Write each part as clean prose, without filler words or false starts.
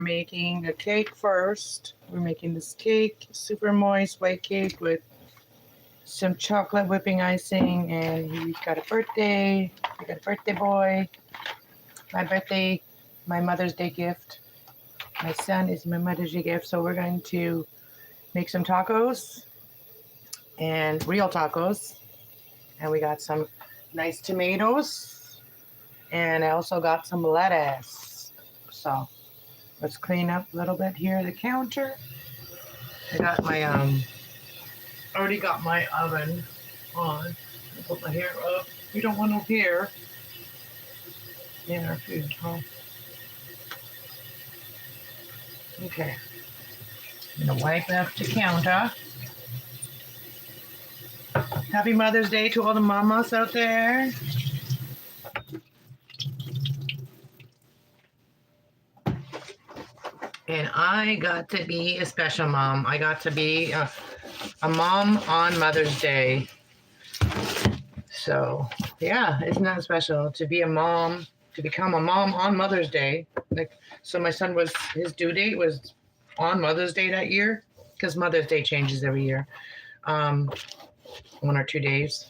Making a cake first. We're making this cake, super moist white cake with some chocolate whipping icing, and he's got a birthday. We got a birthday boy. My birthday, my Mother's Day gift. My son is my Mother's Day gift, so we're going to make some tacos and real tacos. And we got some nice tomatoes, and I also got some lettuce. So let's clean up a little bit here the counter. I got my already got my oven on. I'll put my hair up. You don't want no hair in our food, huh? Okay. I'm gonna wipe up the counter. Happy Mother's Day to all the mamas out there. And I got to be a special mom. I got to be a mom on Mother's Day. So, yeah, isn't that special to be a mom, to become a mom on Mother's Day? Like, so my son his due date was on Mother's Day that year, because Mother's Day changes every year, 1 or 2 days.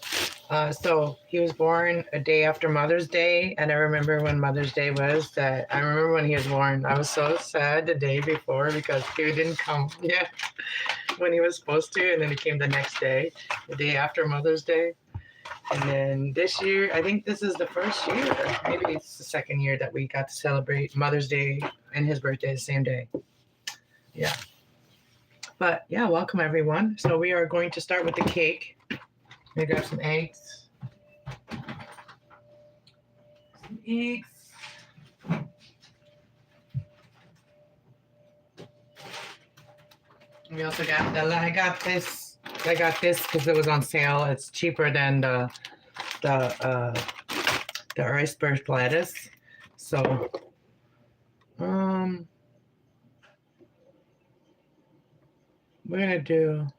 So he was born a day after Mother's Day, and I remember when Mother's Day was. I remember when he was born. I was so sad the day before because he didn't come yet when he was supposed to, and then he came the next day, the day after Mother's Day. And then this year, I think this is the first year, maybe it's the second year that we got to celebrate Mother's Day and his birthday the same day. Yeah. But yeah, welcome everyone. So we are going to start with the cake. I'm gonna grab some eggs. We also got I got this because it was on sale. It's cheaper than the iceberg lettuce. So we're gonna do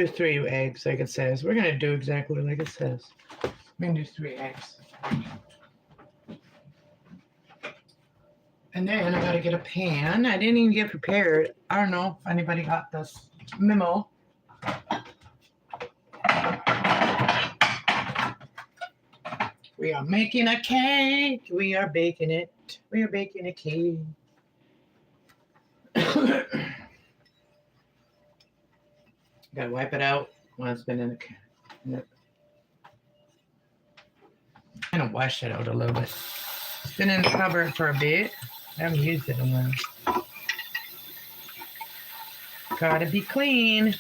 3 eggs like it says. We're gonna do exactly like it says. We're gonna do 3 eggs. And then I gotta get a pan. I didn't even get prepared. I don't know if anybody got this memo. We are making a cake. We are baking it. We are baking a cake. Gotta wipe it out when it's been in the kind of wash it out a little bit. It's been in the cupboard for a bit. I haven't used it in a while. Gotta be clean.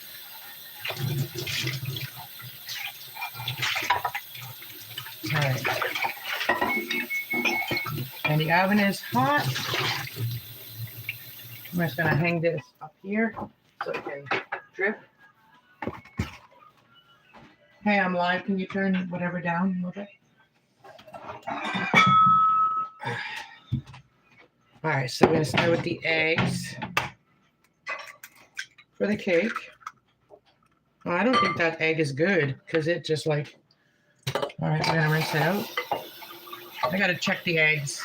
All right. And the oven is hot. I'm just gonna hang this up here so it can drip. Hey, I'm live. Can you turn whatever down a little bit? All right, so we're gonna start with the eggs for the cake. Oh, I don't think that egg is good because it just like. All right, we're gonna rinse it out. I gotta check the eggs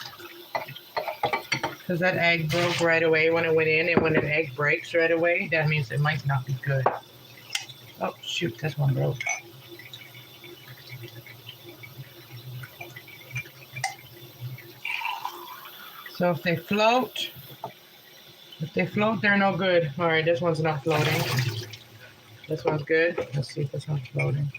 because that egg broke right away when it went in, and when an egg breaks right away, that means it might not be good. Oh shoot, this one broke. So if they float, they're no good. All right, this one's not floating. This one's good. Let's see if this one's floating.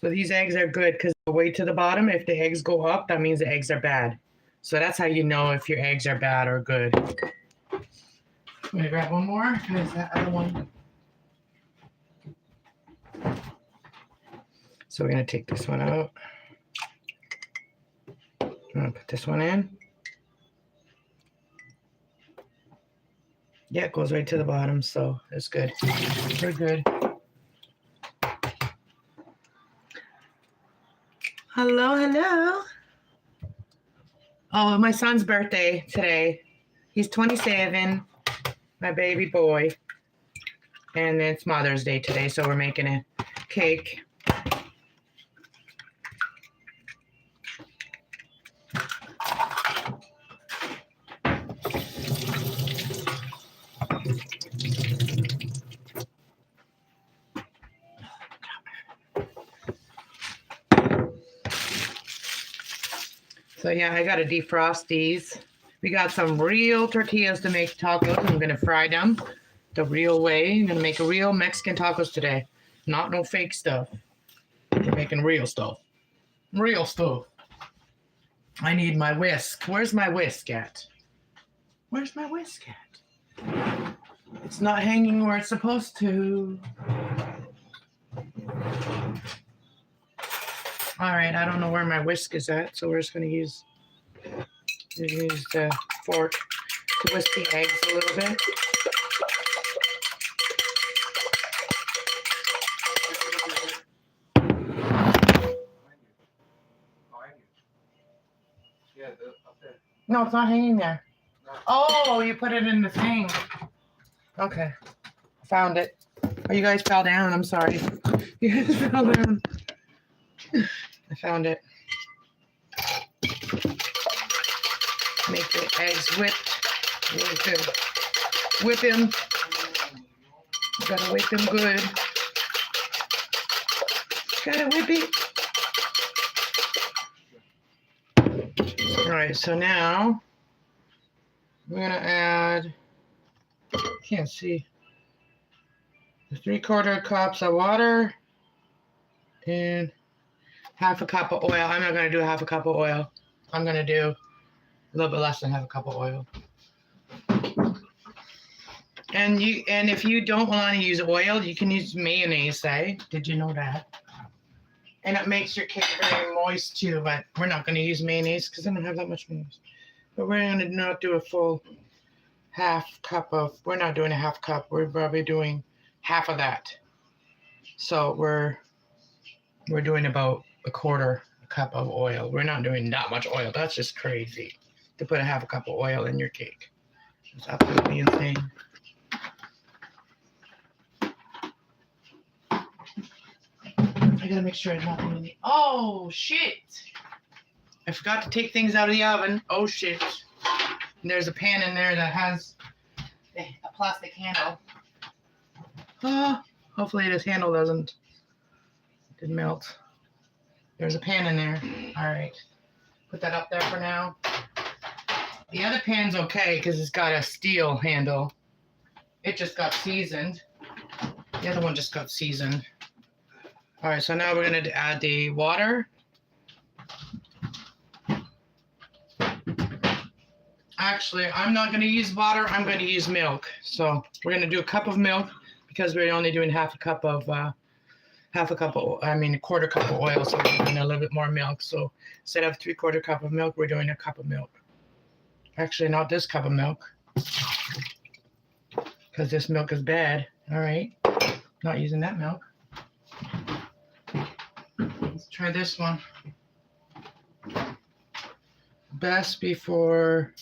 So these eggs are good because the way to the bottom, if the eggs go up, that means the eggs are bad. So that's how you know if your eggs are bad or good. I'm gonna grab one more. There's that other one. So we're gonna take this one out. I'm gonna put this one in. Yeah, it goes right to the bottom, so that's good. We're good. Hello, hello. Oh, my son's birthday today. He's 27, my baby boy. And it's Mother's Day today, so we're making a cake. So yeah, I gotta defrost these. We got some real tortillas to make tacos. I'm gonna fry them the real way. I'm gonna make real Mexican tacos today. Not no fake stuff. We're making real stuff. Real stuff. I need my whisk. Where's my whisk at? Where's my whisk at? It's not hanging where it's supposed to. All right, I don't know where my whisk is at, so we're just gonna use the fork to whisk the eggs a little bit. Yeah, up there. No, it's not hanging there. No. Oh, you put it in the thing. Okay, found it. Oh, you guys fell down. I'm sorry. You guys fell down. I found it. Make the eggs whipped. Really good. Whip them. You gotta whip them good. Gotta whip it. All right, so now we're gonna add, can't see, the 3/4 cups of water and half a cup of oil. I'm not gonna do half a cup of oil. I'm gonna do a little bit less than half a cup of oil. And if you don't want to use oil, you can use mayonnaise, say. Did you know that? And it makes your cake very moist too, but we're not going to use mayonnaise because I don't have that much mayonnaise. But we're going to not do a full half cup of, we're not doing a half cup. We're probably doing half of that. So we're doing about a 1/4 cup of oil. We're not doing that much oil. That's just crazy to put a half a cup of oil in your cake. It's absolutely insane. I gotta make sure it's not in the. Oh shit! I forgot to take things out of the oven. Oh shit! And there's a pan in there that has a plastic handle. Hopefully this handle didn't melt. There's a pan in there. All right, put that up there for now. The other pan's okay because it's got a steel handle. It just got seasoned. The other one just got seasoned. All right, so now we're going to add the water. Actually, I'm not going to use water. I'm going to use milk. So we're going to do a cup of milk because we're only doing a 1/4 cup of oil. So we're doing a little bit more milk. So instead of 3/4 cup of milk, we're doing a cup of milk. Actually, not this cup of milk because this milk is bad. All right, not using that milk. Let's try this one. Best before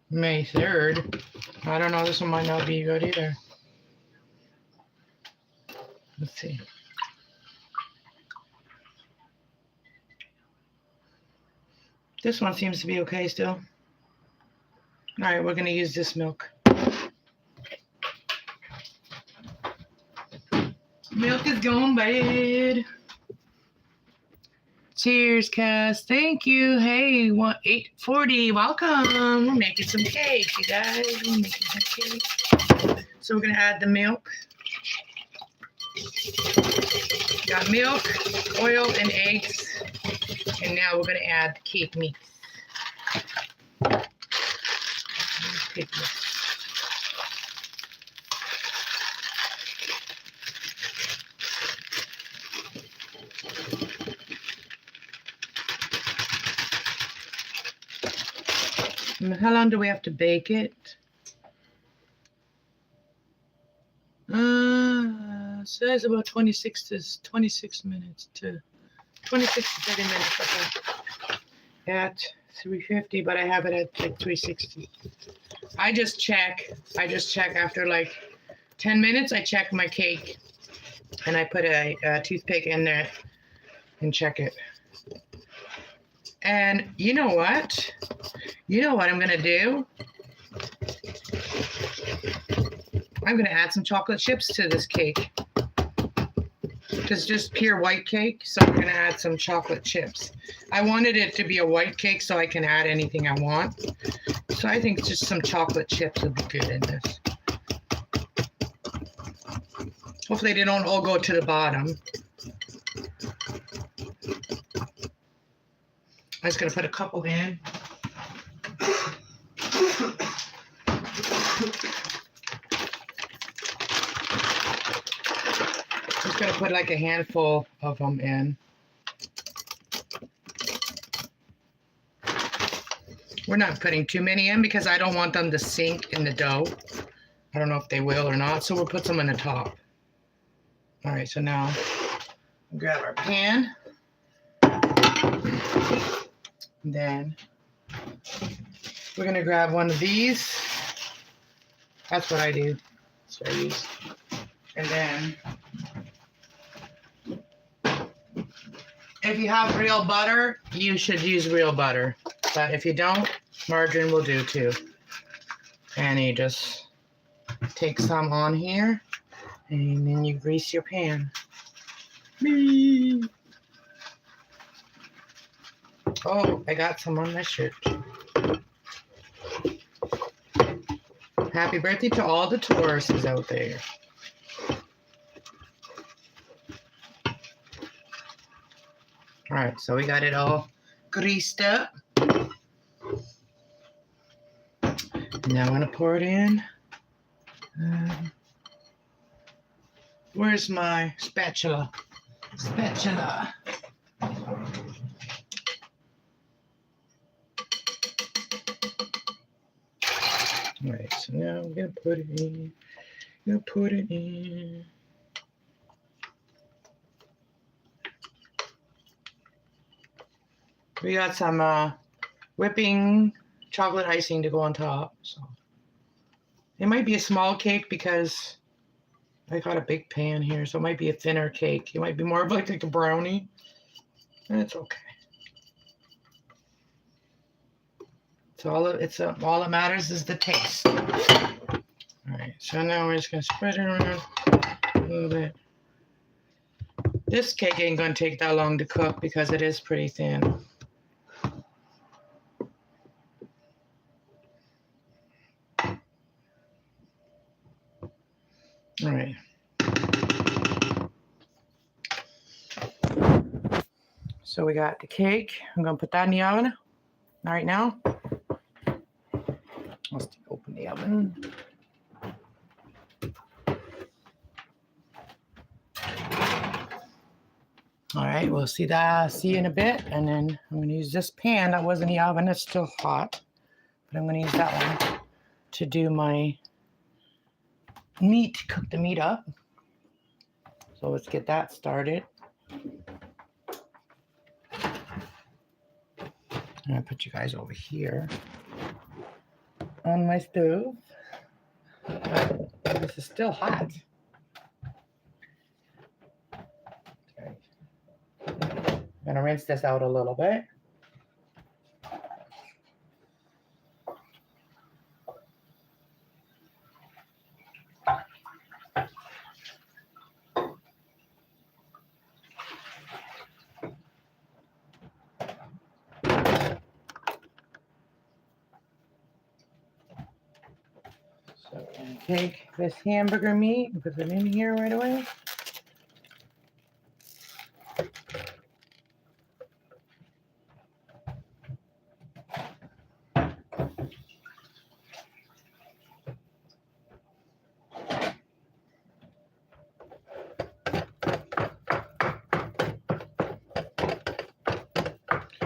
May 3rd. I don't know, this one might not be good either. Let's see. This one seems to be okay still. All right, we're gonna use this milk. Milk is going bad. Cheers, Kass. Thank you. Hey, 840. Welcome. We're making some cake, you guys. We're making some cake. So we're gonna add the milk. Got milk, oil, and eggs. And now we're gonna add the cake mix. Cake mix. And how long do we have to bake it? Says about 26 minutes to 26 to 30 minutes. Okay. At 350, but I have it at like 360. I just check after like 10 minutes. I check my cake, and I put a toothpick in there and check it. And you know what? You know what I'm gonna do? I'm gonna add some chocolate chips to this cake. It's just pure white cake, so I'm gonna add some chocolate chips. I wanted it to be a white cake so I can add anything I want. So I think just some chocolate chips would be good in this. Hopefully they don't all go to the bottom. I'm just gonna put a couple in. Just gonna put like a handful of them in. We're not putting too many in because I don't want them to sink in the dough. I don't know if they will or not, so we'll put some on the top. All right, so now grab our pan. And then we're gonna grab one of these. That's what I do. That's what I use. And then if you have real butter, you should use real butter. But if you don't, margarine will do too. And you just take some on here and then you grease your pan. Oh, I got some on my shirt. Happy birthday to all the Tauruses out there. All right, so we got it all greased up. Now I'm gonna pour it in. Where's my spatula? Spatula. All right, so now I'm gonna put it in. We got some whipping chocolate icing to go on top. So it might be a small cake because I got a big pan here, so it might be a thinner cake. It might be more of like a brownie. That's okay. So all that matters is the taste. All right, so now we're just gonna spread it around a little bit. This cake ain't gonna take that long to cook because it is pretty thin. All right. So we got the cake. I'm gonna put that in the oven right now. Let's open the oven. All right, we'll see you in a bit, and then I'm gonna use this pan that was in the oven. It's still hot, but I'm gonna use that one to do my meat, cook the meat up. So let's get that started. I'm gonna put you guys over here on my stove. This is still hot. Okay. I'm gonna rinse this out a little bit. So we're going to take this hamburger meat and put it in here right away.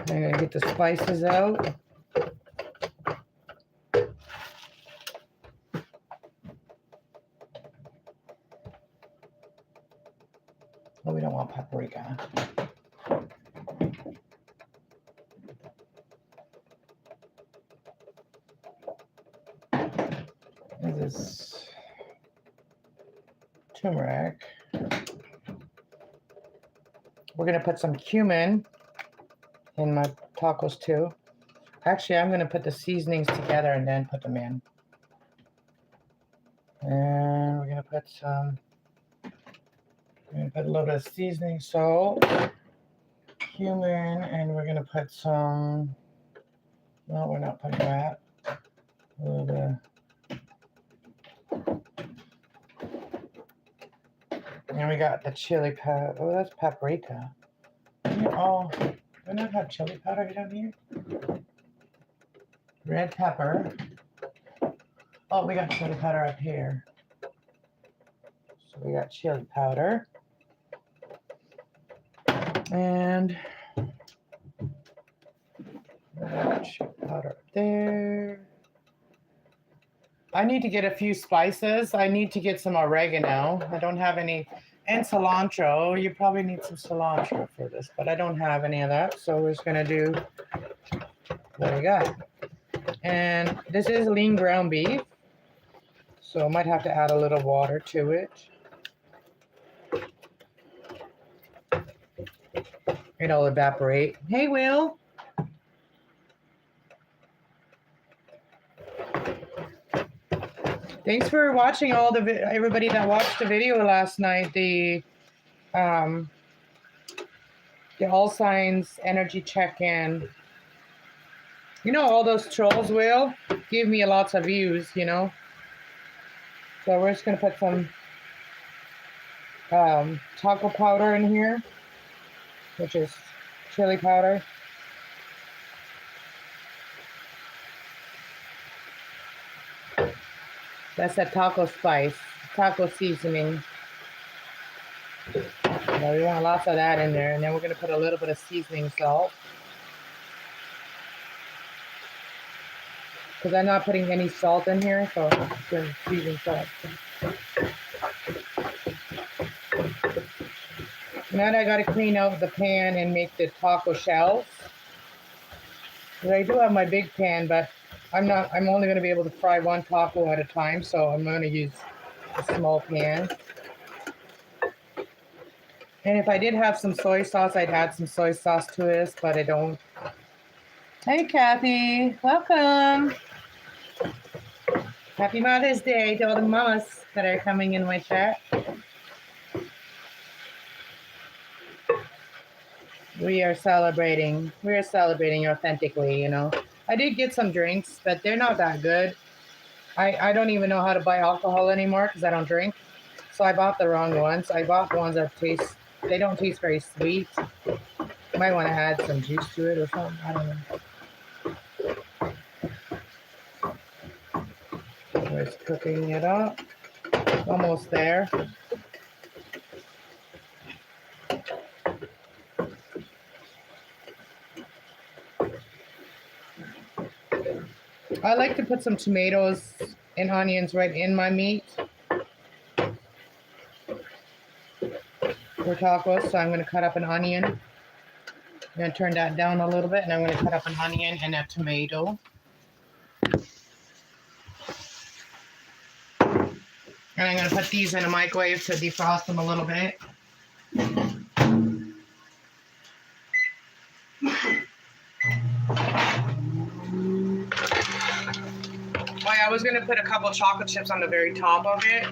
I'm going to get the spices out. Oh, we don't want paprika. This is turmeric. We're going to put some cumin in my tacos too. Actually, I'm going to put the seasonings together and then put them in. And we're going to put some I'm going to put a little bit of seasoning, salt, cumin, and we're going to put some, no, we're not putting that. A little bit of, and we got the chili powder. Oh, that's paprika. Oh, do I not have chili powder down here? Red pepper. Oh, we got chili powder up here. So we got chili powder. And chili powder up there. I need to get a few spices. I need to get some oregano. I don't have any. And cilantro. You probably need some cilantro for this, but I don't have any of that. So we're just going to do what we got. And this is lean ground beef. So I might have to add a little water to it. It'll evaporate. Hey, Will. Thanks for watching everybody that watched the video last night. The All Signs energy check-in. You know, all those trolls will give me lots of views, you know. So we're just gonna put some taco powder in here, which is chili powder. That's that taco spice, taco seasoning. Now we want lots of that in there, and then we're gonna put a little bit of seasoning salt. Because I'm not putting any salt in here, so it's going to season salt. Now I got to clean out the pan and make the taco shells. I do have my big pan, but I'm only going to be able to fry one taco at a time, so I'm going to use a small pan. And if I did have some soy sauce, I'd add some soy sauce to this, but I don't. Hey, Kathy. Welcome. Happy Mother's Day to all the mamas that are coming in my chat. We are celebrating authentically, you know. I did get some drinks, but they're not that good. I don't even know how to buy alcohol anymore because I don't drink. So I bought the wrong ones. I bought ones that they don't taste very sweet. Might want to add some juice to it or something. I don't know. We're just cooking it up. Almost there. I like to put some tomatoes and onions right in my meat for tacos. So I'm going to cut up an onion. I'm going to turn that down a little bit, and I'm going to cut up an onion and a tomato. And I'm going to put these in a microwave to defrost them a little bit. Oh yeah, I was going to put a couple chocolate chips on the very top of it.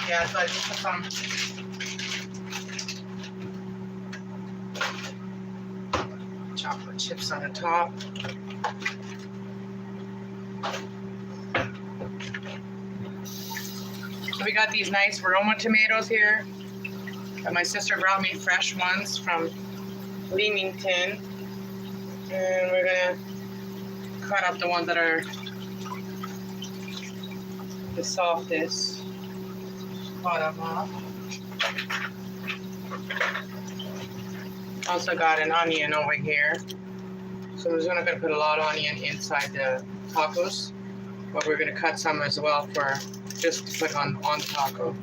Yeah, so I just put some chocolate chips on the top. So we got these nice Roma tomatoes here. And my sister brought me fresh ones from Leamington. And we're gonna cut up the ones that are the softest. Cut them off. Also got an onion over here. So we're gonna put a lot of onion inside the tacos, but we're gonna cut some as well for just to put on taco.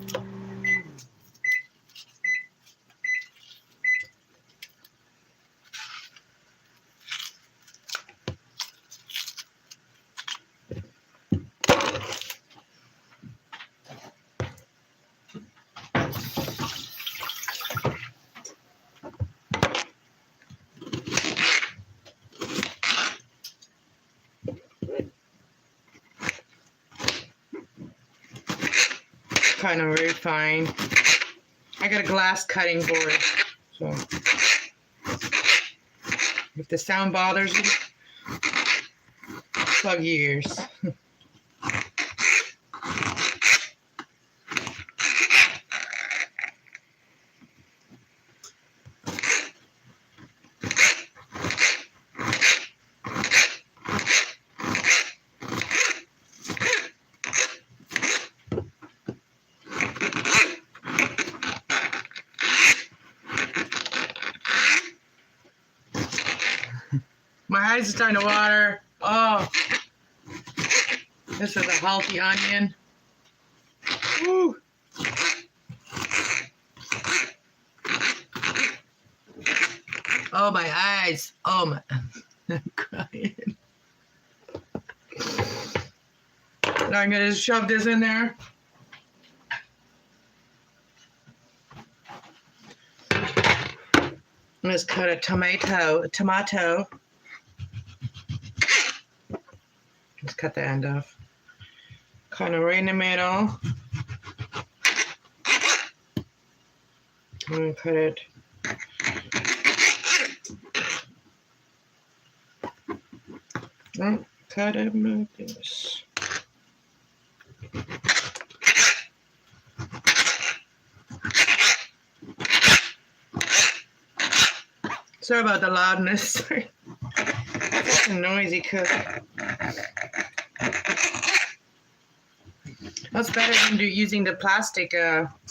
Kind of very fine. I got a glass cutting board, so if the sound bothers you, plug your ears. My eyes are starting to water. Oh, this is a healthy onion. Woo. Oh, my eyes. Oh, my. I'm crying. Now I'm going to just shove this in there. Let's cut a tomato. Let's cut the end off. Kind of right in the middle. I'm going to cut it. Cut it like this. Sorry about the loudness. It's a noisy cook. That's better than using the plastic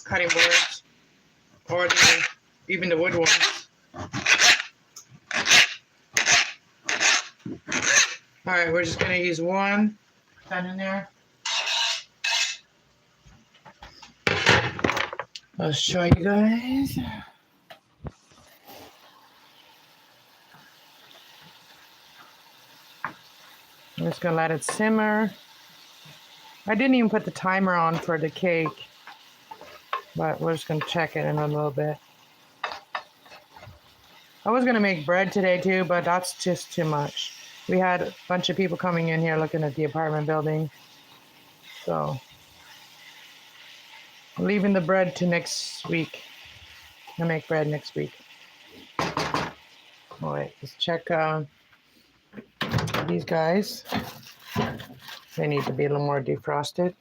cutting boards or even the wood ones. All right, we're just gonna use one. Put that in there. I'll show you guys. I'm just gonna let it simmer. I didn't even put the timer on for the cake, but we're just gonna check it in a little bit. I was gonna make bread today too, but that's just too much. We had a bunch of people coming in here looking at the apartment building. So I'm leaving the bread to next week. I'll make bread next week. All right, let's check these guys. They need to be a little more defrosted.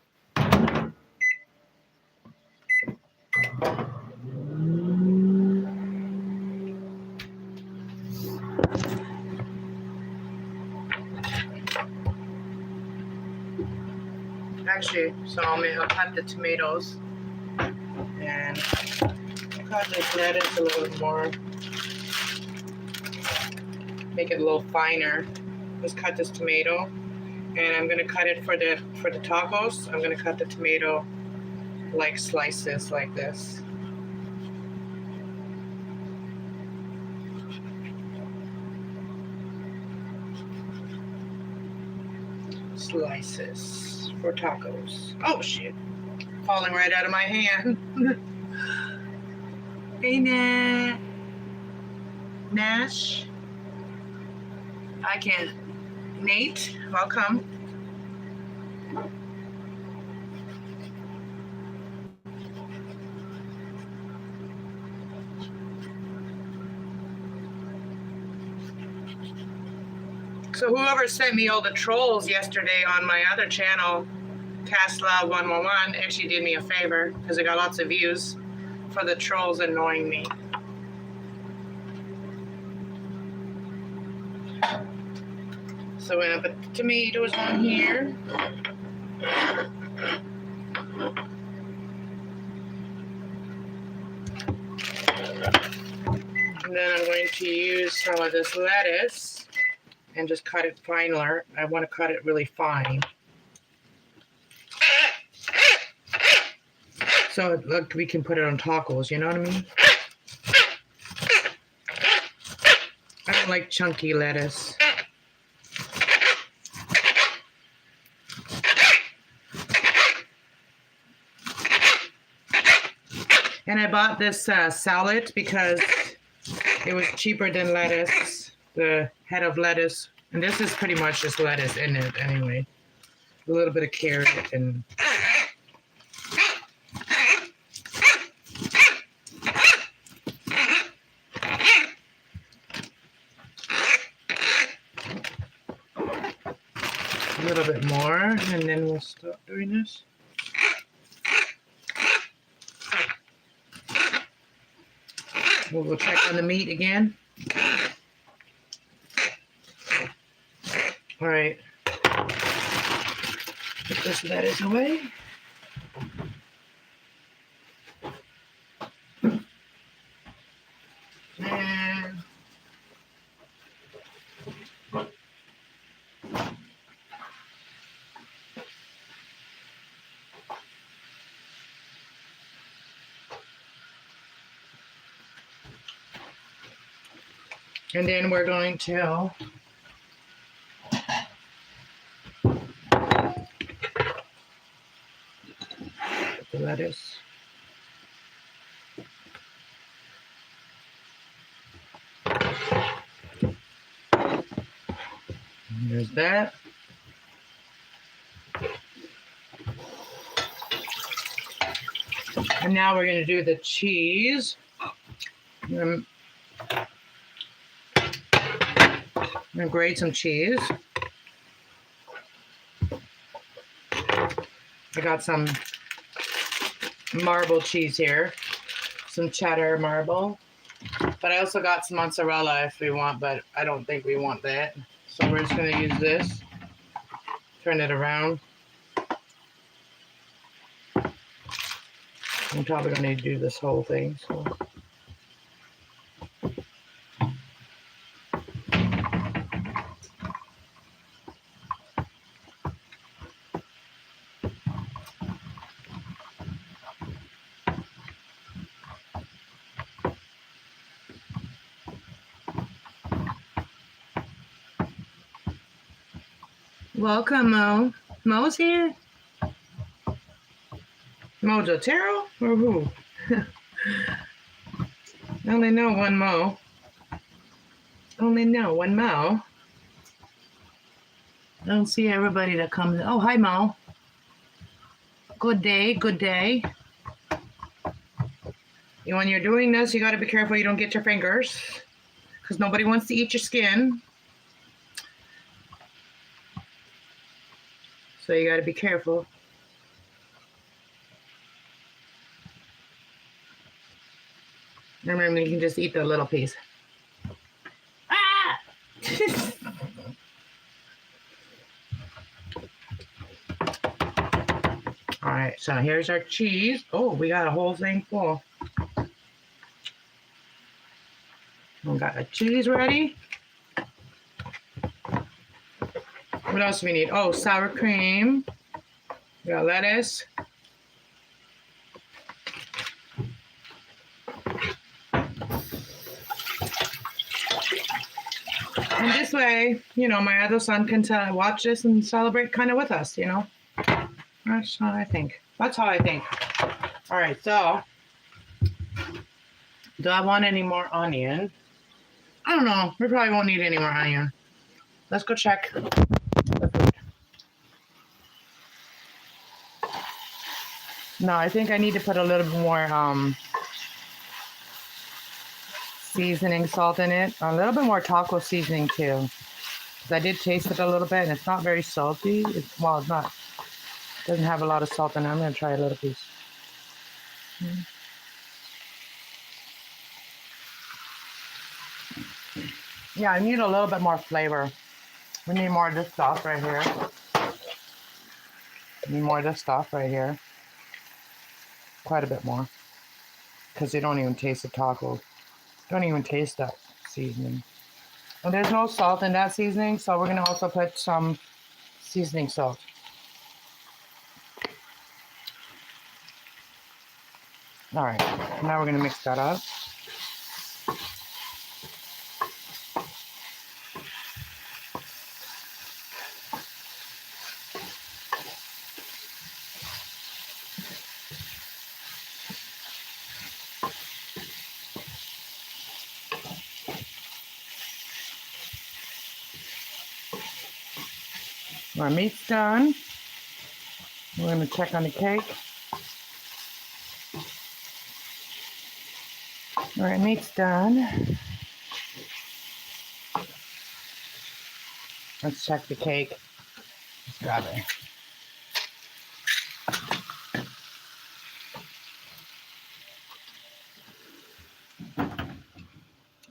Actually, so I'll cut the tomatoes and cut this lettuce a little bit more. Make it a little finer. Let's cut this tomato, and I'm gonna cut it for the tacos. I'm gonna cut the tomato like slices like this. Slices for tacos. Oh shit! Falling right out of my hand. Hey Nash. I can't. Nate, welcome. So whoever sent me all the trolls yesterday on my other channel, kassloves 111, actually did me a favor because I got lots of views for the trolls annoying me. So we're gonna put the tomatoes on here. And then I'm going to use some of this lettuce and just cut it finer. I want to cut it really fine. So look, we can put it on tacos, you know what I mean? I don't like chunky lettuce. And I bought this salad because it was cheaper than lettuce, the head of lettuce. And this is pretty much just lettuce in it anyway. A little bit of carrot and a little bit more, and then we'll stop doing this. We'll go check on the meat again. All right. Put this lettuce away. And then we're going to put the lettuce. And there's that. And now we're going to do the cheese. I'm going to grate some cheese. I got some marble cheese here, some cheddar marble, but I also got some mozzarella if we want, but I don't think we want that. So we're just going to use this, turn it around. I'm probably going to need to do this whole thing. So. Welcome, Mo. Mo's here? Mojo Taro or who? I only know one Mo. Only know one Mo. I don't see everybody that comes. Oh, hi, Mo. Good day, good day. When you're doing this, you got to be careful you don't get your fingers because nobody wants to eat your skin. So you got to be careful. Remember, you can just eat the little piece. Ah! All right, so here's our cheese. Oh, we got a whole thing full. We got the cheese ready. What else do we need? Oh, sour cream. We got lettuce. And this way, my other son can watch this and celebrate kind of with us, That's how I think. All right, so do I want any more onion? I don't know. We probably won't need any more onion. Let's go check the food. No, I think I need to put a little bit more seasoning salt in it. A little bit more taco seasoning too. Because I did taste it a little bit and it's not very salty. It's not. It doesn't have a lot of salt in it. I'm going to try a little piece. Yeah, I need a little bit more flavor. We need more of this stuff right here. Quite a bit more. Because they don't even taste the taco. Don't even taste that seasoning. And there's no salt in that seasoning, so we're going to also put some seasoning salt. All right, now we're going to mix that up. Our meat's done. We're going to check on the cake. All right, meat's done. Let's check the cake. Let's grab it.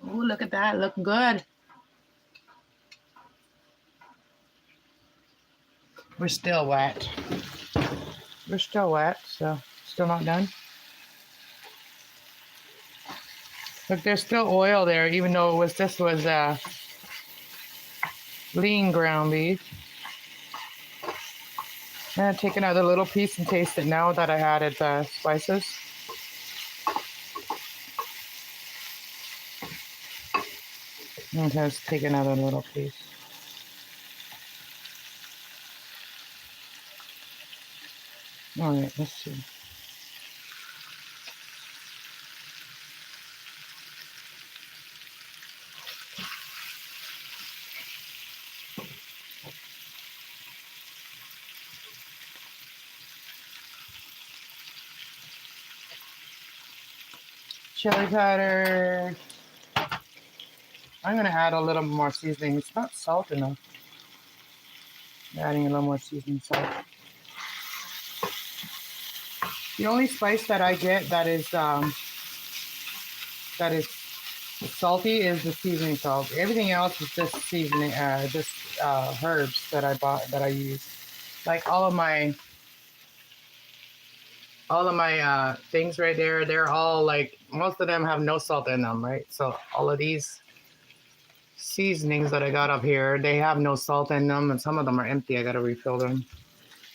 Oh, look at that. Look good. We're still wet. We're still wet, so still not done. Look, there's still oil there, even though this was lean ground beef. I'm gonna take another little piece and taste it now that I added the spices. Okay, let's take another little piece. All right, let's see. Chili powder. I'm gonna add a little more seasoning. It's not salt enough. Adding a little more seasoning salt. The only spice that I get that is salty is the seasoning salt. Everything else is just seasoning, herbs that I bought that I use. Like all of my things right there, they're all like, most of them have no salt in them, right? So all of these seasonings that I got up here, they have no salt in them, and some of them are empty. I gotta refill them.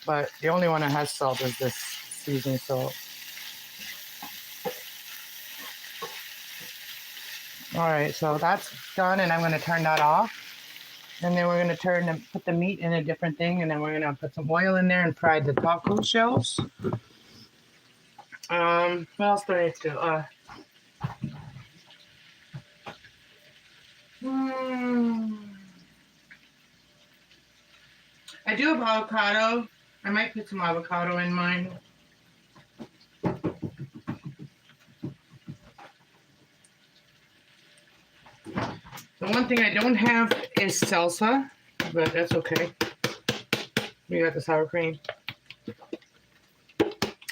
But the only one that has salt is this seasoning salt. All right, so that's done, and I'm gonna turn that off. And then we're gonna put the meat in a different thing, and then we're gonna put some oil in there and fry the taco shells. What else do I need to do? I do have avocado. I might put some avocado in mine. The one thing I don't have is salsa, but that's okay. We got the sour cream.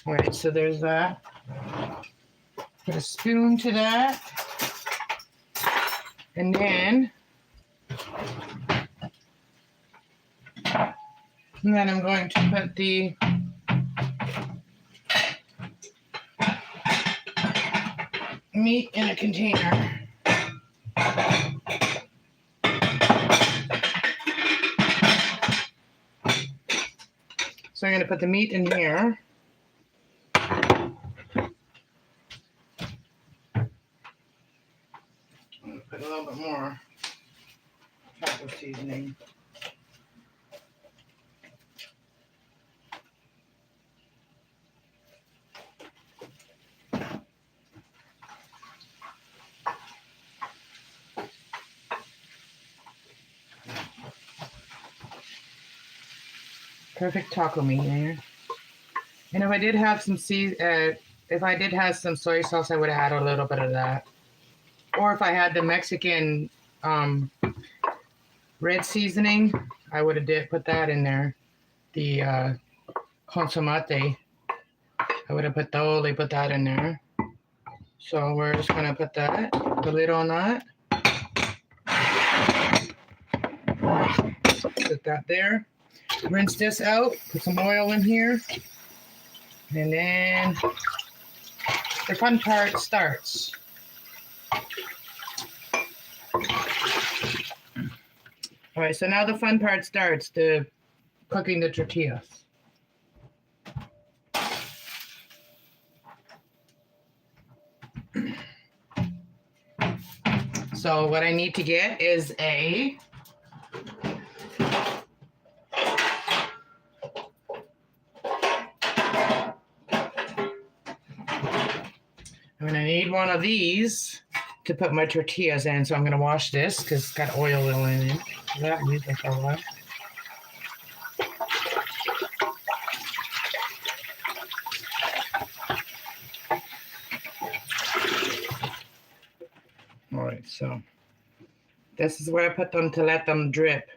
All right, so there's that. Put a spoon to that. And then I'm going to put the meat in a container. So I'm going to put the meat in here. Put a little bit more taco seasoning. Perfect taco meat there. And if I did have some soy sauce, I would have had a little bit of that. Or if I had the Mexican red seasoning, I would have put that in there. The consomate, I would have put that in there. So we're just gonna put the lid on that. Put that there. Rinse this out, put some oil in here, and then the fun part starts. All right, so now the fun part starts, the cooking the tortillas. So what I need to get is I'm gonna need one of these to put my tortillas in. So I'm gonna wash this because it's got oil in it. That needs like a lot. So this is where I put them to let them drip.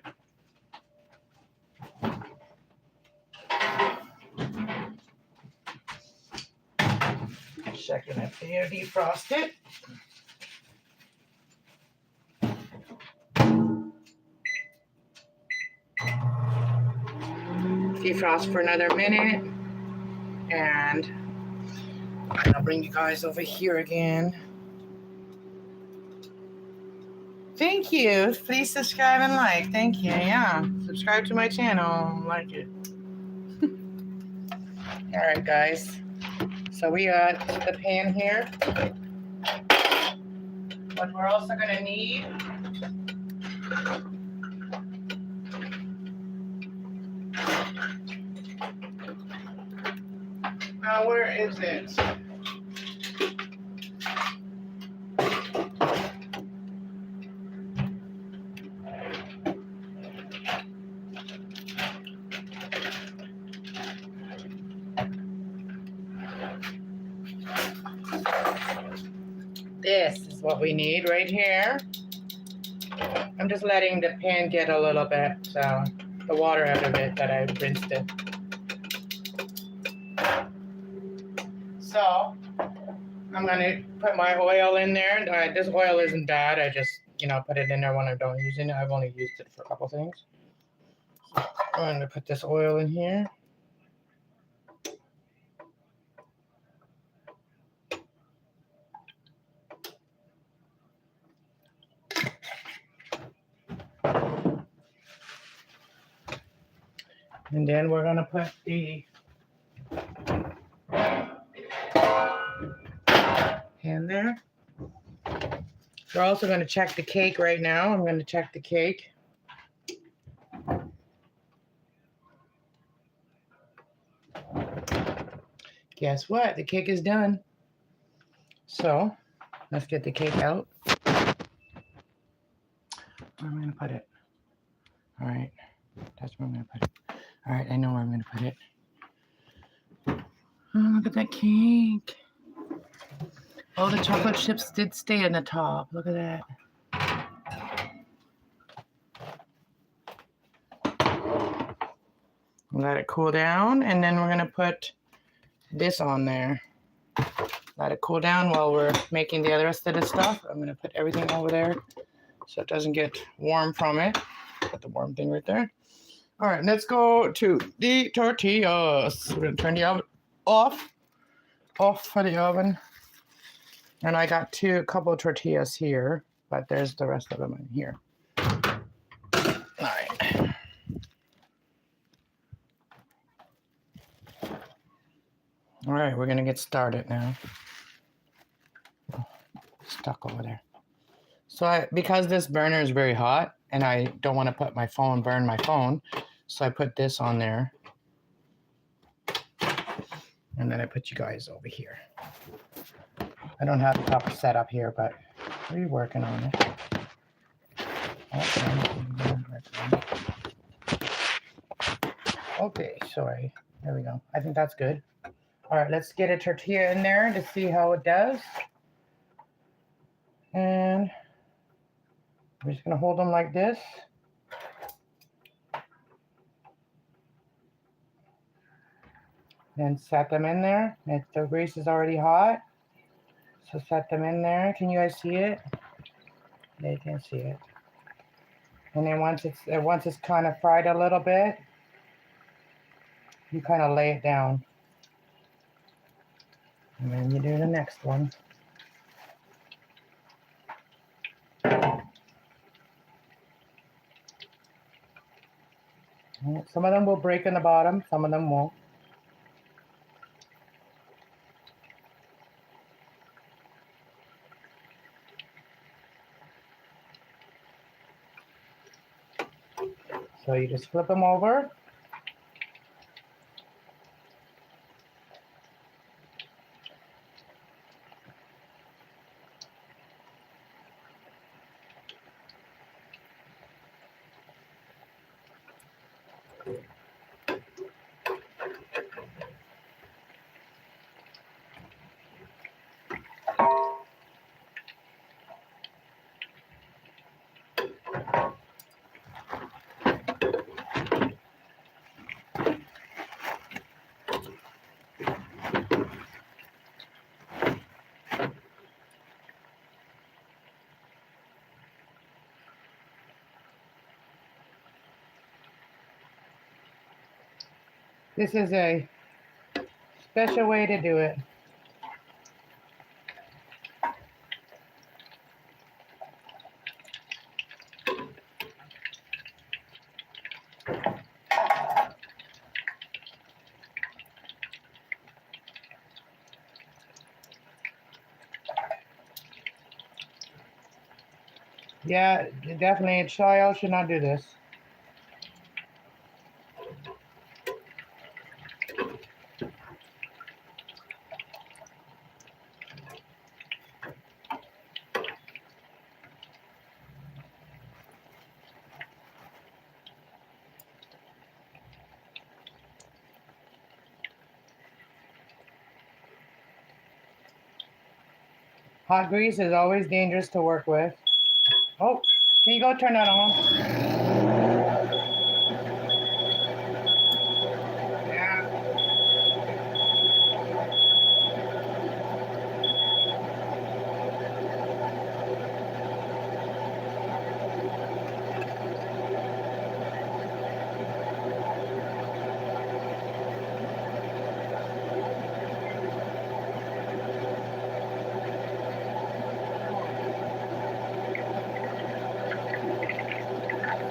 Checking if they are defrosted. Defrost for another minute, and I'll bring you guys over here again. Thank you. Please subscribe and like. Thank you. Yeah, subscribe to my channel. Like it. All right, guys. So we got the pan here. What we're also gonna need where is it? This is what we need right here. I'm just letting the pan get a little bit, the water out of it that I rinsed it. So I'm gonna put my oil in there. This oil isn't bad. I just, put it in there when I don't use it. I've only used it for a couple things. I'm gonna put this oil in here. And then we're gonna put the pan there. We're also gonna check the cake right now. I'm gonna check the cake. Guess what? The cake is done. So let's get the cake out. Where am I gonna put it? All right, that's where I'm gonna put it. All right, I know where I'm gonna put it. Oh, look at that cake. Oh, the chocolate chips did stay in the top. Look at that. Let it cool down, and then we're gonna put this on there. Let it cool down while we're making the other rest of the stuff. I'm gonna put everything over there so it doesn't get warm from it. Put the warm thing right there. All right, let's go to the tortillas. We're gonna turn the oven off for the oven. And I got a couple of tortillas here, but there's the rest of them in here. All right. All right, we're gonna get started now. Stuck over there. So because this burner is very hot and I don't want to put my phone, burn my phone, so I put this on there. And then I put you guys over here. I don't have the proper setup here, but we're working on it. Okay, sorry. There we go. I think that's good. All right, let's get a tortilla in there to see how it does. And we're just gonna hold them like this. Then set them in there. The grease is already hot. So set them in there. Can you guys see it? They can see it. And then once it's kind of fried a little bit, you kind of lay it down. And then you do the next one. Some of them will break in the bottom, some of them won't. So you just flip them over. This is a special way to do it. Yeah, definitely a child should not do this. Hot grease is always dangerous to work with. Oh, can you go turn that on? Yeah.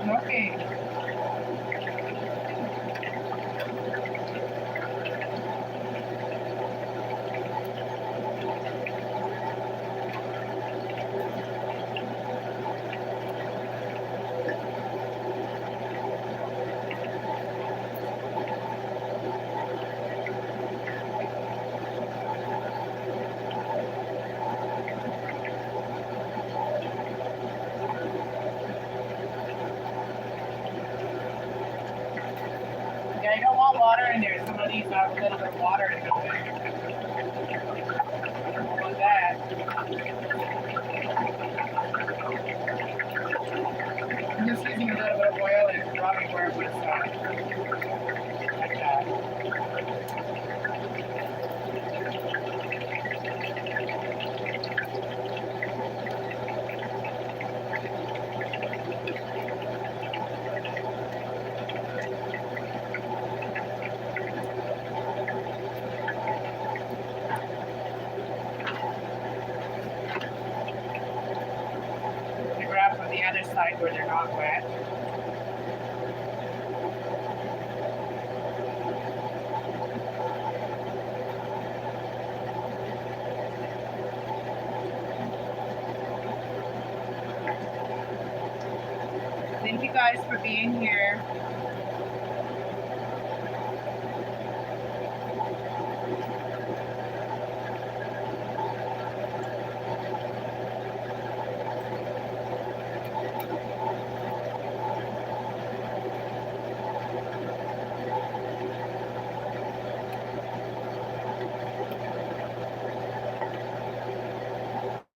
Okay. Yeah, you don't want water in there. Some of these have a little bit of water in them. Don't want that. I'm just using a little bit of oil and rubbing where it was like that. You grab from the other side where they're not wet. Thank you guys for being here.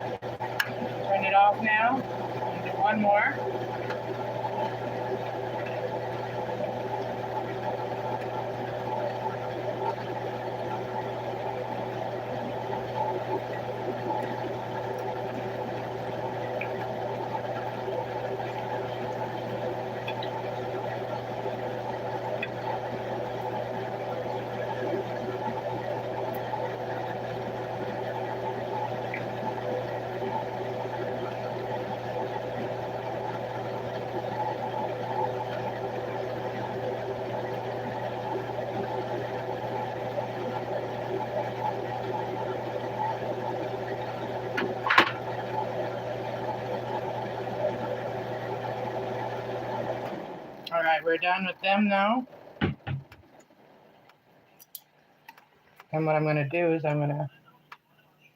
Turn it off now. And do one more. All right, we're done with them now. And what I'm going to do is I'm going to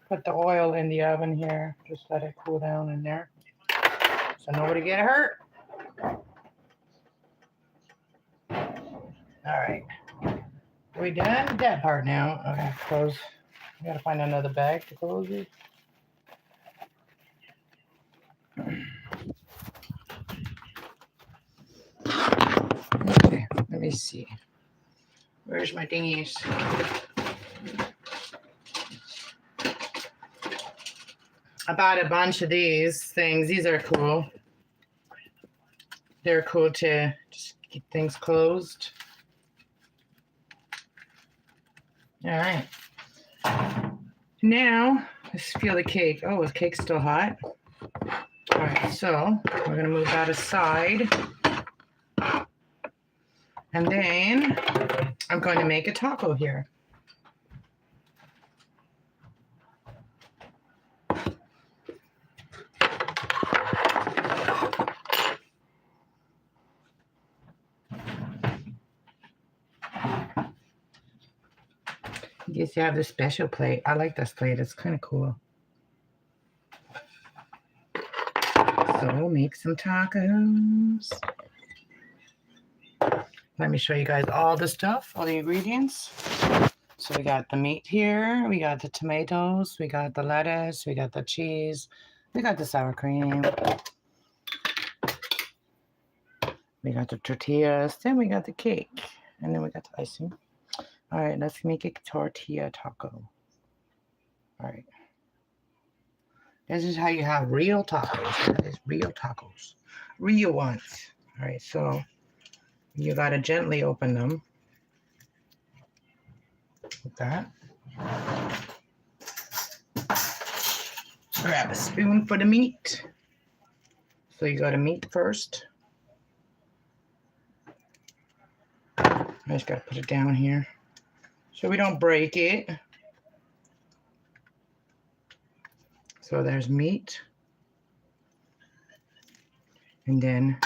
put the oil in the oven here. Just let it cool down in there so nobody get hurt. All right. Are we done with that part now? Okay, close. I gotta find another bag to close it. Okay, let me see. Where's my thingies? I bought a bunch of these things. These are cool. They're cool to just keep things closed. All right. Now, let's feel the cake. Oh, the cake's still hot. All right, so we're going to move that aside. And then I'm going to make a taco here. Yes, you have the special plate. I like this plate. It's kind of cool. So we'll make some tacos. Let me show you guys all the stuff, all the ingredients. So we got the meat here. We got the tomatoes. We got the lettuce. We got the cheese. We got the sour cream. We got the tortillas. Then we got the cake. And then we got the icing. All right, let's make a tortilla taco. All right. This is how you have real tacos. That is real tacos. Real ones. All right, so you got to gently open them. Like that. Grab a spoon for the meat. So you got to meat first. I just got to put it down here so we don't break it. So there's meat. And then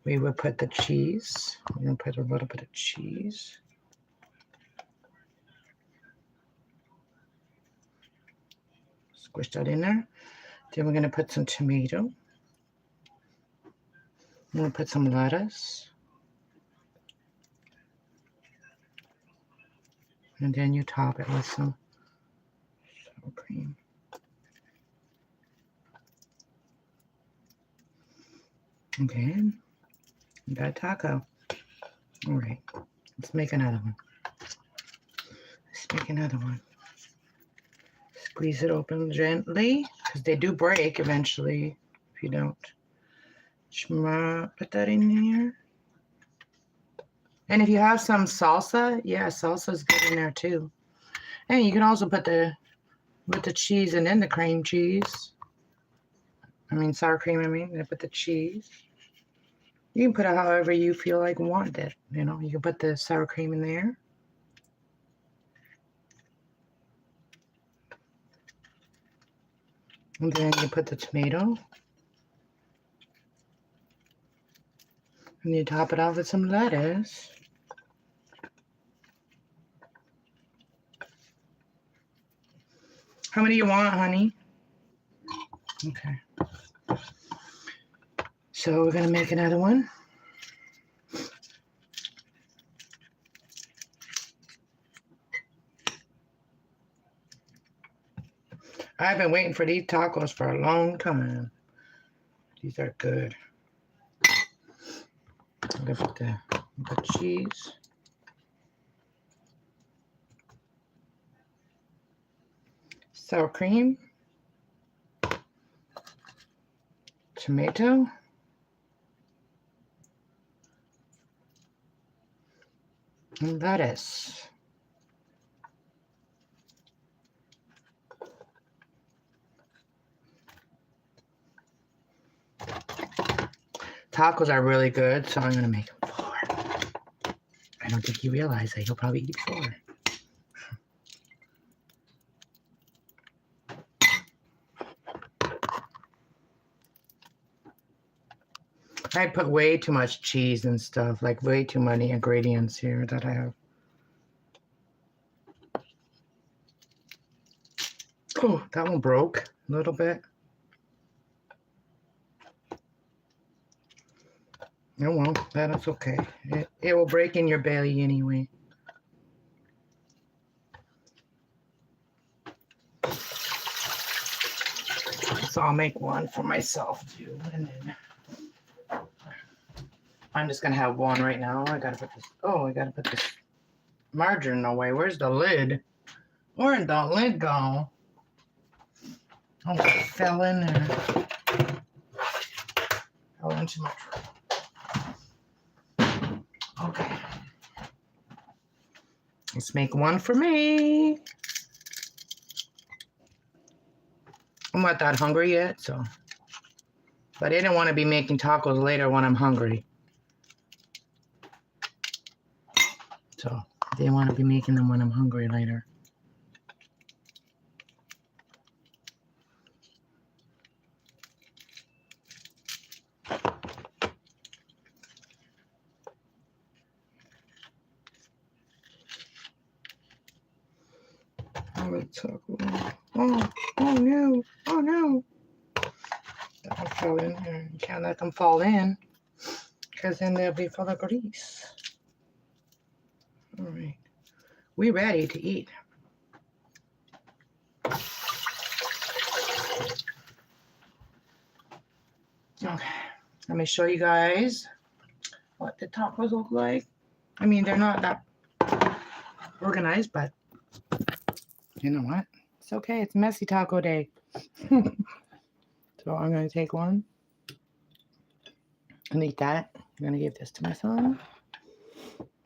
we will put the cheese. We're going to put a little bit of cheese. Squish that in there. Then we're going to put some tomato. I'm going to put some lettuce. And then you top it with some sour cream. Okay, we got a taco. All right, let's make another one. Squeeze it open gently, because they do break eventually if you don't. Put that in here. And if you have some salsa, yeah, salsa is good in there too. And you can also put with the cheese and then the cream cheese. Sour cream, and put the cheese. You can put it however you feel like want it. You can put the sour cream in there. And then you put the tomato. And you top it off with some lettuce. How many you want, honey? Okay. So we're going to make another one. I've been waiting for these tacos for a long time. These are good. I'm going to put the cheese. Sour cream. Tomato. And lettuce. Tacos are really good, so I'm going to make them 4. I don't think you realize that you'll probably eat 4. I put way too much cheese and stuff, like way too many ingredients here that I have. Oh, that one broke a little bit. Oh well, that's okay. It will break in your belly anyway. So I'll make one for myself too, and then I'm just gonna have one right now. I gotta put this. Oh, I gotta put this margarine away. Where's the lid? Where'd the lid go? Oh, it fell in there. Fell into my tray. Okay. Let's make one for me. I'm not that hungry yet, so. But I didn't want to be making tacos later when I'm hungry. So I didn't want to be making them when I'm hungry later. Oh, oh no, oh no. That one fell in there. You can't let them fall in, because then they'll be full of grease. All right, we ready to eat. Okay, let me show you guys what the tacos look like. I mean, they're not that organized, but you know what? It's okay. It's messy taco day. So I'm going to take one and eat that. I'm going to give this to my son.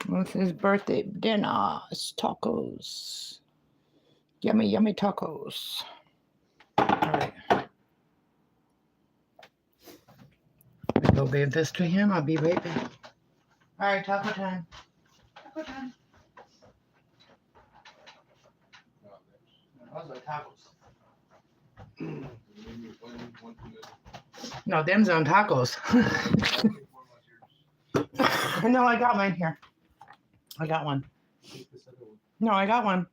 It's his birthday dinner. It's tacos. Yummy, yummy tacos. All right. I will give this to him. I'll be right back. All right, taco time. Taco time. Those are tacos. No, them's on tacos. No, I got mine here. I got one. No, I got one.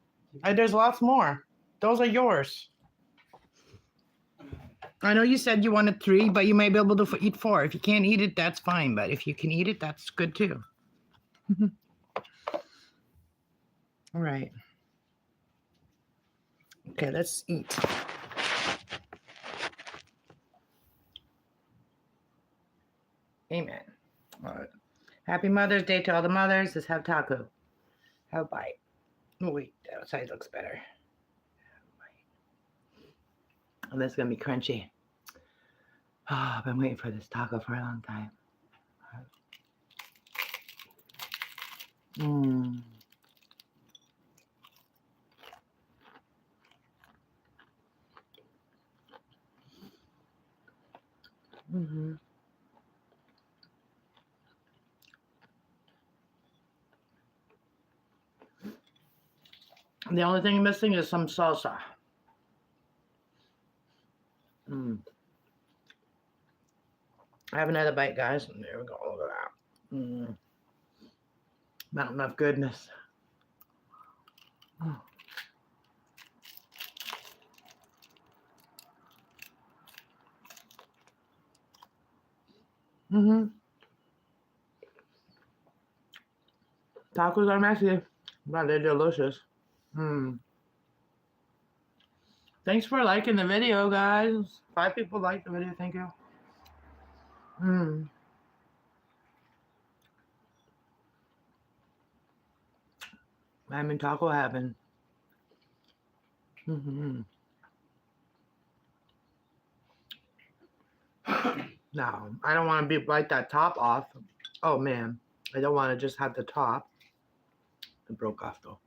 There's lots more. Those are yours. I know you said you wanted 3, but you may be able to eat 4. If you can't eat it, that's fine. But if you can eat it, that's good too. All right. Okay, let's eat. Amen. All right. Happy Mother's Day to all the mothers. Let's have taco. Have a bite. Oh, wait, that side looks better. Oh, that's going to be crunchy. Oh, I've been waiting for this taco for a long time. Mmm. Mm-hmm. The only thing missing is some salsa. I have another bite, guys. There we go. Look at that. Mountain of goodness. Tacos are messy, but they're delicious. Thanks for liking the video, guys. 5 people liked the video. Thank you. I'm in taco heaven. Now, I don't want to bite that top off. Oh, man. I don't want to just have the top. It broke off, though.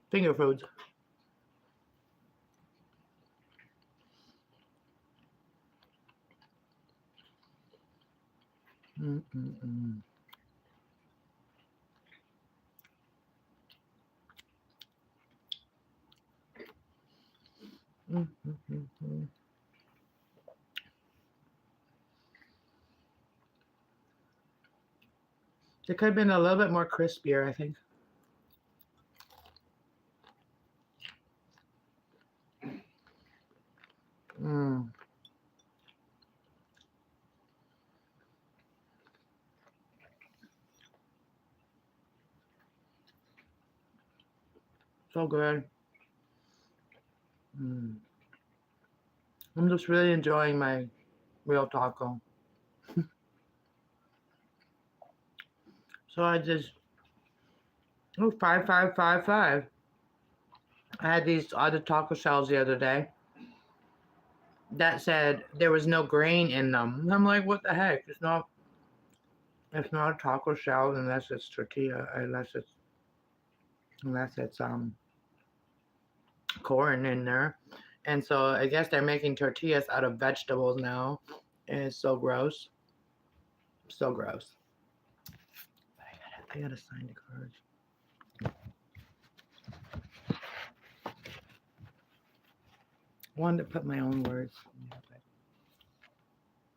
Finger foods. It could have been a little bit more crispier, I think. So good. I'm just really enjoying my real taco. So I just, 5, 5, 5, 5. I had these other taco shells the other day. that said there was no grain in them. And I'm like, what the heck? It's not a taco shell unless it's tortilla, unless it's corn in there. And so I guess they're making tortillas out of vegetables now. And it's so gross. So gross. But I gotta sign the cards. I wanted to put my own words.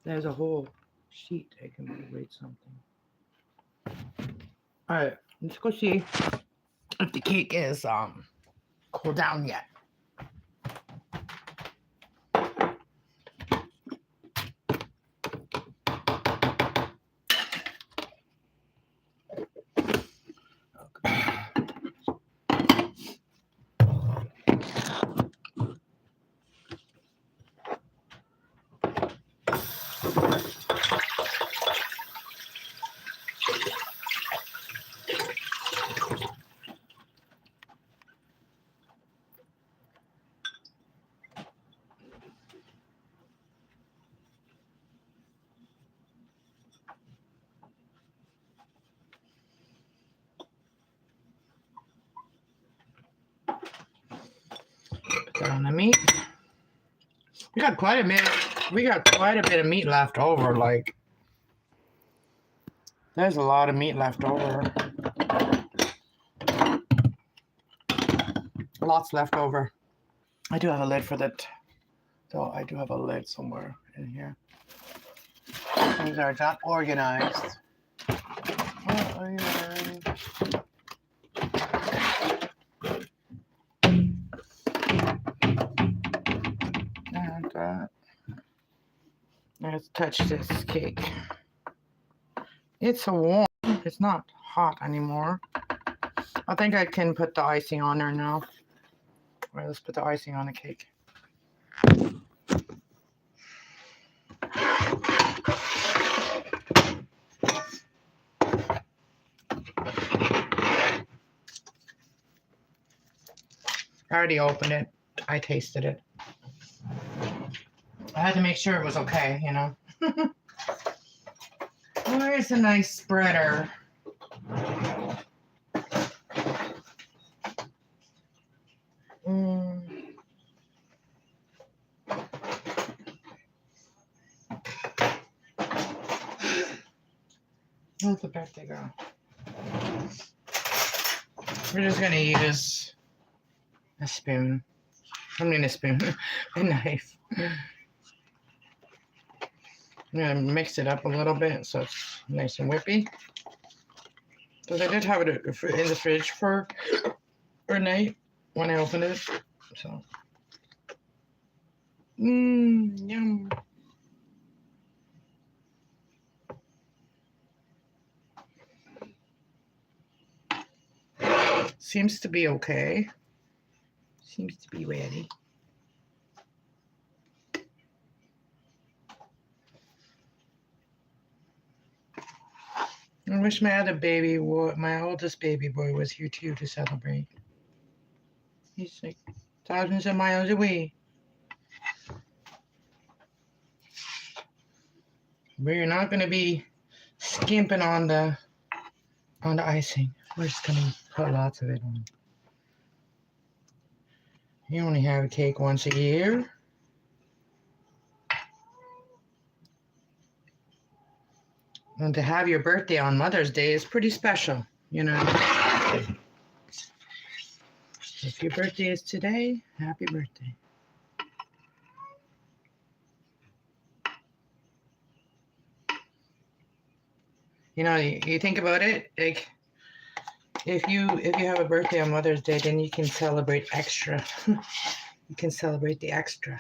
There's a whole sheet I can read something. Alright, let's go see if the cake is cooled down yet. Put that on the meat. We got quite a bit of meat left over. Like, there's a lot of meat left over. Lots left over. I do have a lid for that. So I do have a lid somewhere in here. Things are not organized. And let's touch this cake. It's so warm. It's not hot anymore. I think I can put the icing on there now. All right, let's put the icing on the cake. I already opened it. I tasted it. I had to make sure it was okay, you know. Where's a nice spreader? Where's the birthday girl? We're just gonna use a spoon. I mean a spoon, a knife. I'm gonna mix it up a little bit so it's nice and whippy. Because I did have it in the fridge for a night when I opened it. So, yum. Seems to be okay. Seems to be ready. I wish my other baby, my oldest baby boy, was here too to celebrate. He's like thousands of miles away. We're not going to be skimping on the icing. We're just going to put lots of it on. You only have a cake once a year. And to have your birthday on Mother's Day is pretty special, you know. If your birthday is today, happy birthday. You know, you think about it, like if you have a birthday on Mother's Day, then you can celebrate extra. You can celebrate the extra.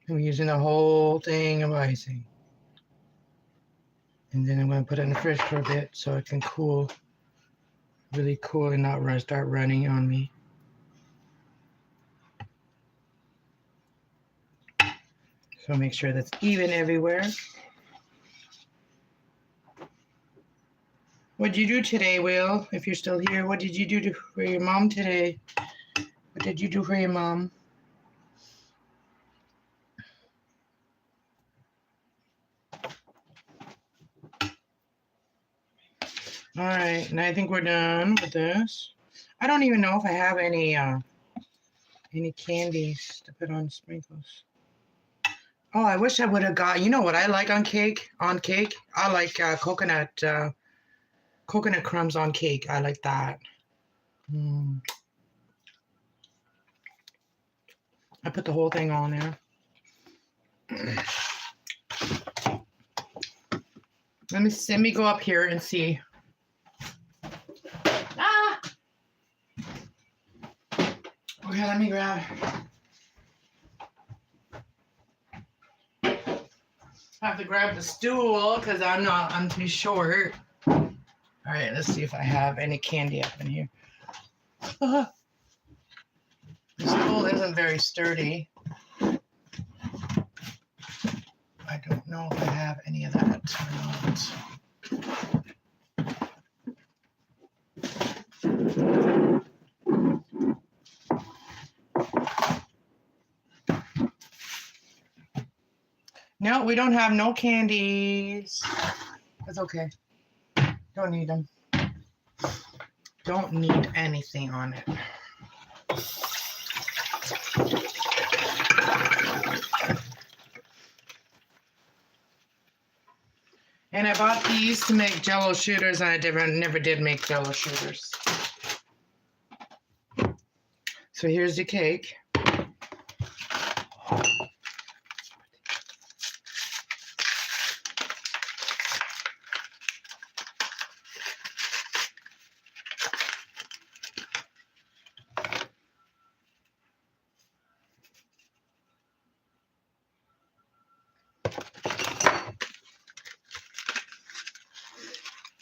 I'm using the whole thing of icing. And then I'm going to put it in the fridge for a bit so it can cool, really cool and not start running on me. So make sure that's even everywhere. What did you do today, Will? If you're still here, what did you do for your mom today? What did you do for your mom? All right, and I think we're done with this. I don't even know if I have any candies to put on sprinkles. Oh, I wish I would have got. You know what I like on cake? On cake, I like coconut crumbs on cake. I like that. Mm. I put the whole thing on there. Let me go up here and see. Ah! Okay, let me grab. I have to grab the stool because I'm too short. All right, let's see if I have any candy up in here. The stool isn't very sturdy. I don't know if I have any of that or not. No, we don't have no candies. That's okay. Don't need them. Don't need anything on it. And I bought these to make Jello shooters, and I never did make Jello shooters. So here's the cake.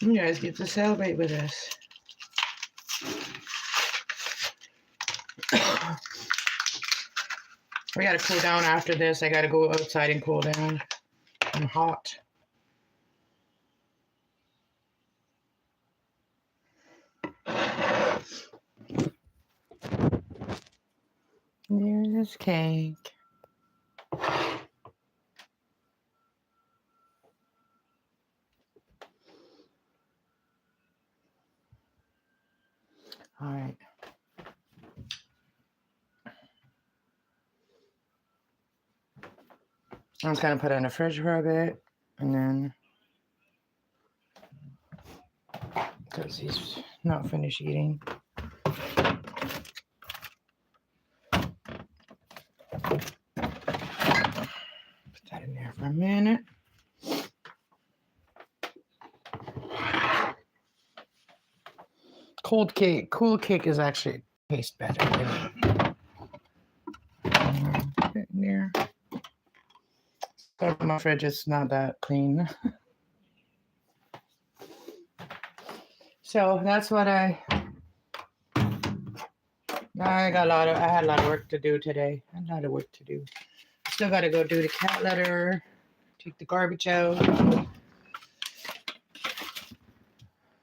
You guys get to celebrate with us. We gotta cool down after this. I gotta go outside and cool down. I'm hot. There's this cake. All right. I'm just gonna put it in the fridge for a bit, and then because he's not finished eating. Put that in there for a minute. Cool cake is actually tastes better. Put it in there. But my fridge is not that clean. So that's what I had a lot of work to do today. Still got to go do the cat litter, take the garbage out.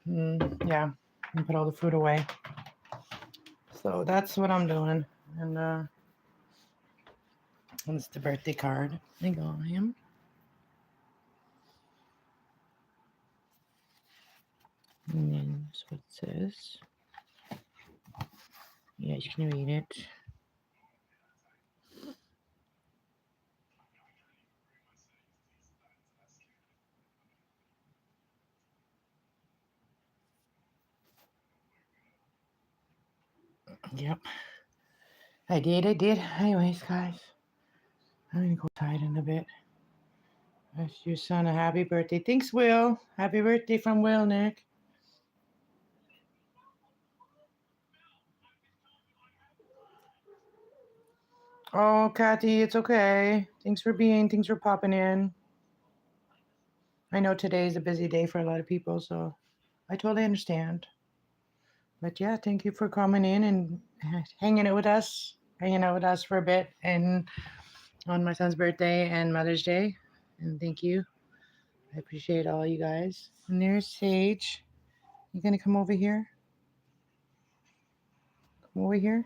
Yeah, and put all the food away. So that's what I'm doing. And it's the birthday card. I got him. And then that's what it says. Yeah, you can read it. Yep. I did. Anyways, guys, I'm gonna go outside in a bit. Wish your son a happy birthday. Thanks, Will. Happy birthday from Will, Nick. Oh, Kathy, it's okay. Thanks for popping in. I know today's a busy day for a lot of people, so I totally understand. But yeah, thank you for coming in and hanging out with us for a bit and on my son's birthday and Mother's Day. And thank you. I appreciate all you guys. And there's Sage. You gonna come over here? Come over here?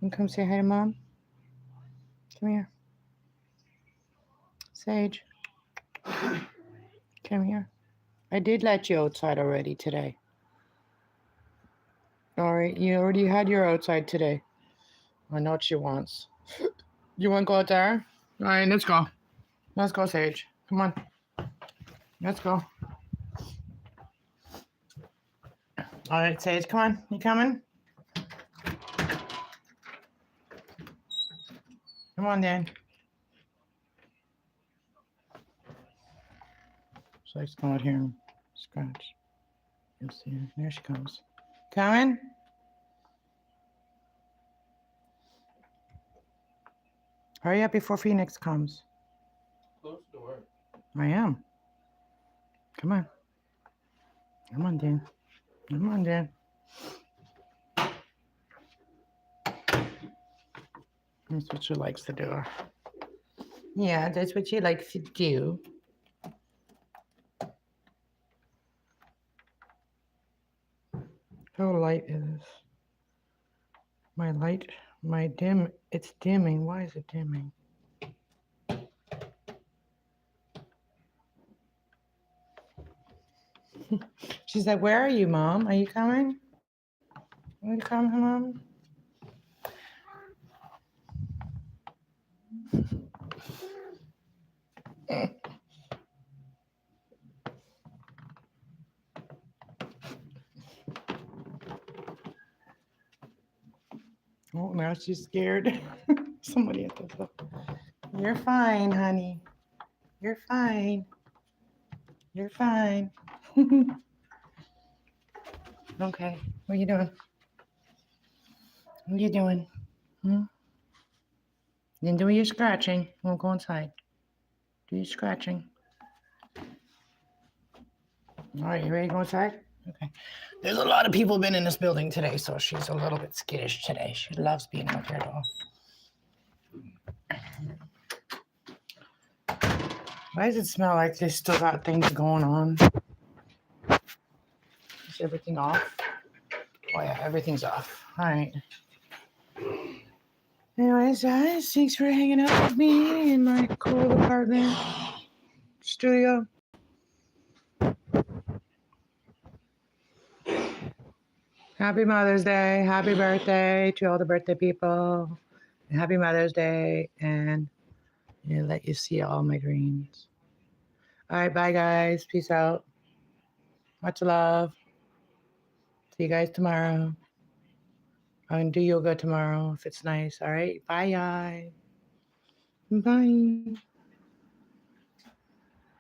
And come say hi to Mom? Come here. Sage. Come here. I did let you outside already today. All right, you already had your outside today. I know what she wants. You want to go out there? All right, let's go. Let's go, Sage. Come on. Let's go. All right, Sage, come on. You coming? Come on, Dan. So let's go out here and scratch. You'll see her. There she comes. Coming? Hurry up before Phoenix comes. Close the door. I am. Come on. Come on, Dan. Come on, Dan. That's what she likes to do. Yeah, that's what she likes to do. How light is this? My light, my dim, it's dimming. Why is it dimming? She's like, where are you, Mom? Are you coming? Are you coming, Mom? Oh, now she's scared. Somebody at the door. You're fine, honey. You're fine. You're fine. Okay, what are you doing? What are you doing? Then do your scratching. We'll go inside. Do your scratching. All right, you ready to go inside? Okay. There's a lot of people been in this building today, so she's a little bit skittish today. She loves being out here, though. Why does it smell like they still got things going on? Is everything off? Oh, yeah, everything's off. All right. Anyways, guys, thanks for hanging out with me in my cool apartment studio. Happy Mother's Day. Happy birthday to all the birthday people. Happy Mother's Day. And I'll let you see all my greens. All right, bye, guys. Peace out. Much love. See you guys tomorrow. I'm going to do yoga tomorrow if it's nice. All right. Bye, guys. Bye.